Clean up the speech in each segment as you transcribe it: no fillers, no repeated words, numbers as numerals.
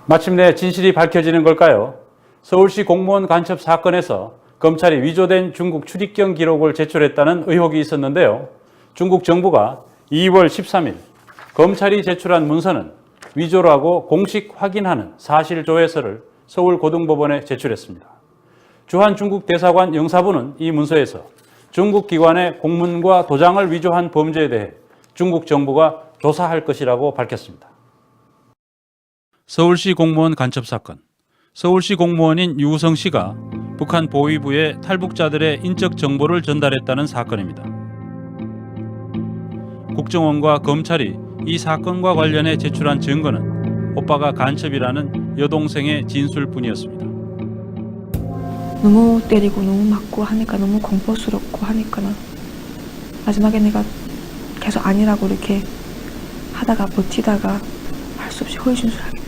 마침내 진실이 밝혀지는 걸까요? 서울시 공무원 간첩 사건에서 검찰이 위조된 중국 출입경 기록을 제출했다는 의혹이 있었는데요. 중국 정부가 2월 13일 검찰이 제출한 문서는 위조라고 공식 확인하는 사실조회서를 서울고등법원에 제출했습니다. 주한 중국 대사관 영사부는 이 문서에서 중국 기관의 공문과 도장을 위조한 범죄에 대해 중국 정부가 조사할 것이라고 밝혔습니다. 서울시 공무원 간첩 사건. 서울시 공무원인 유우성 씨가 북한 보위부에 탈북자들의 인적 정보를 전달했다는 사건입니다. 국정원과 검찰이 이 사건과 관련해 제출한 증거는 오빠가 간첩이라는 여동생의 진술뿐이었습니다. 너무 때리고 너무 맞고 하니까 너무 공포스럽고 하니까는 마지막에 내가 계속 아니라고 이렇게 하다가 버티다가 할 수 없이 허위 진술하게 됐어요.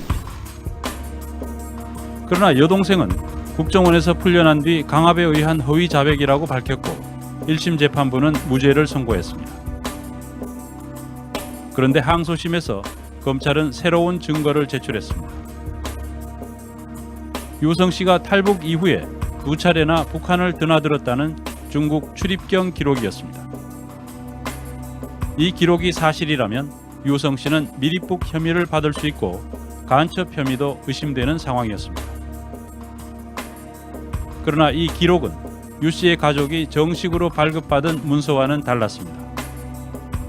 그러나 여동생은 국정원에서 풀려난 뒤 강압에 의한 허위 자백이라고 밝혔고 1심 재판부는 무죄를 선고했습니다. 그런데 항소심에서 검찰은 새로운 증거를 제출했습니다. 유우성 씨가 탈북 이후에 2차례나 북한을 드나들었다는 중국 출입경 기록이었습니다. 이 기록이 사실이라면 유우성 씨는 미리북 혐의를 받을 수 있고 간첩 혐의도 의심되는 상황이었습니다. 그러나 이 기록은 유 씨의 가족이 정식으로 발급받은 문서와는 달랐습니다.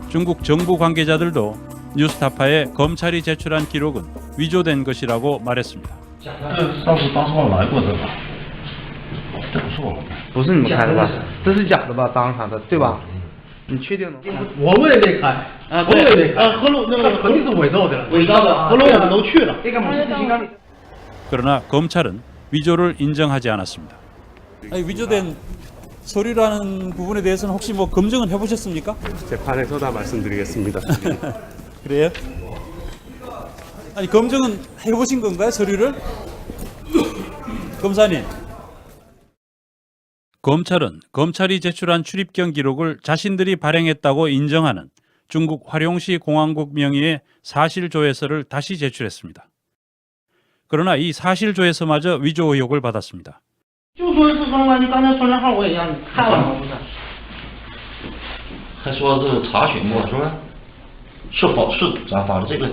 중국 정부 관계자들도 뉴스타파에 검찰이 제출한 기록은 위조된 것이라고 말했습니다. 上次当上来过的吧？这不是我们的，不是你们开的吧？这是假的吧？当场的，对吧？你确定吗？我们也没开，我们也没开，合拢那个肯定是伪造的，伪造的，合拢我们都去了。 그러나 검찰은 위조를 인정하지 않았습니다. 아니, 위조된 서류라는 부분에 대해서는 혹시 뭐 검증은 해보셨습니까? 재판에서 다 말씀드리겠습니다. 그래요? 아니, 검증은 해보신 건가요, 서류를? 검사님. 검찰은 검찰이 제출한 출입경 기록을 자신들이 발행했다고 인정하는 중국 화룡시 공항국 명의의 사실조회서를 다시 제출했습니다. 그러나 이 사실조회서마저 위조 의혹을 받았습니다. 就说是双关，你刚才说那号我也让你看了吗？不是，还说是查询过，是不是？是否是咱发的这个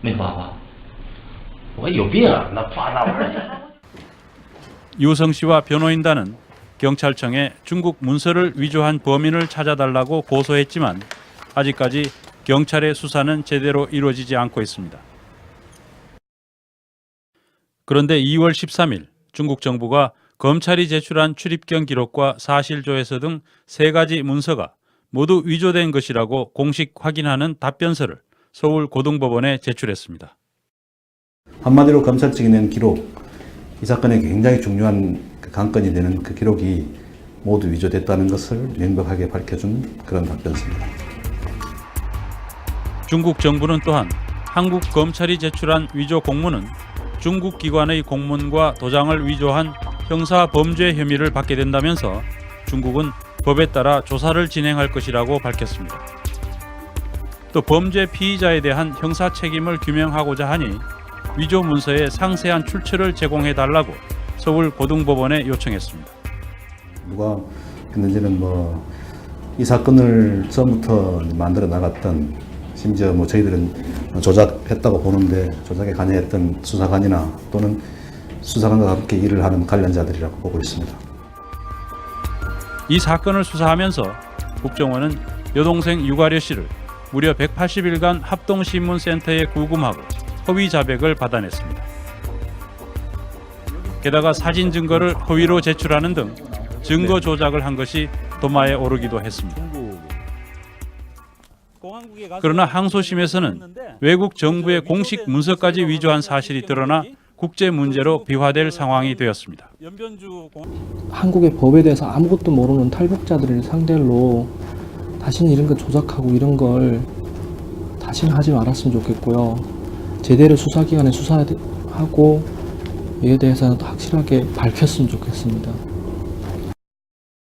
没发吧？我有病啊！那发那玩意儿。 유우성 씨와 변호인단은 경찰청에 중국 문서를 위조한 범인을 찾아달라고 고소했지만 아직까지 경찰의 수사는 제대로 이루어지지 않고 있습니다. 그런데 2월 13일 중국 정부가 검찰이 제출한 출입경 기록과 사실조회서 등 3가지 문서가 모두 위조된 것이라고 공식 확인하는 답변서를 서울고등법원에 제출했습니다. 한마디로 검찰청이 낸 기록, 이 사건에 굉장히 중요한 관건이 되는 그 기록이 모두 위조됐다는 것을 명백하게 밝혀준 그런 답변서입니다. 중국 정부는 또한 한국 검찰이 제출한 위조 공문은 중국 기관의 공문과 도장을 위조한 형사 범죄 혐의를 받게 된다면서 중국은 법에 따라 조사를 진행할 것이라고 밝혔습니다. 또 범죄 피의자에 대한 형사 책임을 규명하고자 하니 위조 문서의 상세한 출처를 제공해달라고 서울고등법원에 요청했습니다. 누가 했는지는 이 사건을 처음부터 만들어 나갔던, 심지어 저희들은 조작했다고 보는데 조작에 관여했던 수사관이나 또는 수사관과 함께 일을 하는 관련자들이라고 보고 있습니다. 이 사건을 수사하면서 국정원은 여동생 유가려 씨를 무려 180일간 합동신문센터에 구금하고 허위 자백을 받아냈습니다. 게다가 사진 증거를 허위로 제출하는 등 증거 조작을 한 것이 도마에 오르기도 했습니다. 그러나 항소심에서는 외국 정부의 공식 문서까지 위조한 사실이 드러나 국제 문제로 비화될 상황이 되었습니다. 한국의 법에 대해서 아무것도 모르는 탈북자들을 상대로 다시는 이런 거 조작하고 이런 걸 다시는 하지 말았으면 좋겠고요. 제대로 수사기관에 수사하고 이에 대해서 확실하게 밝혔으면 좋겠습니다.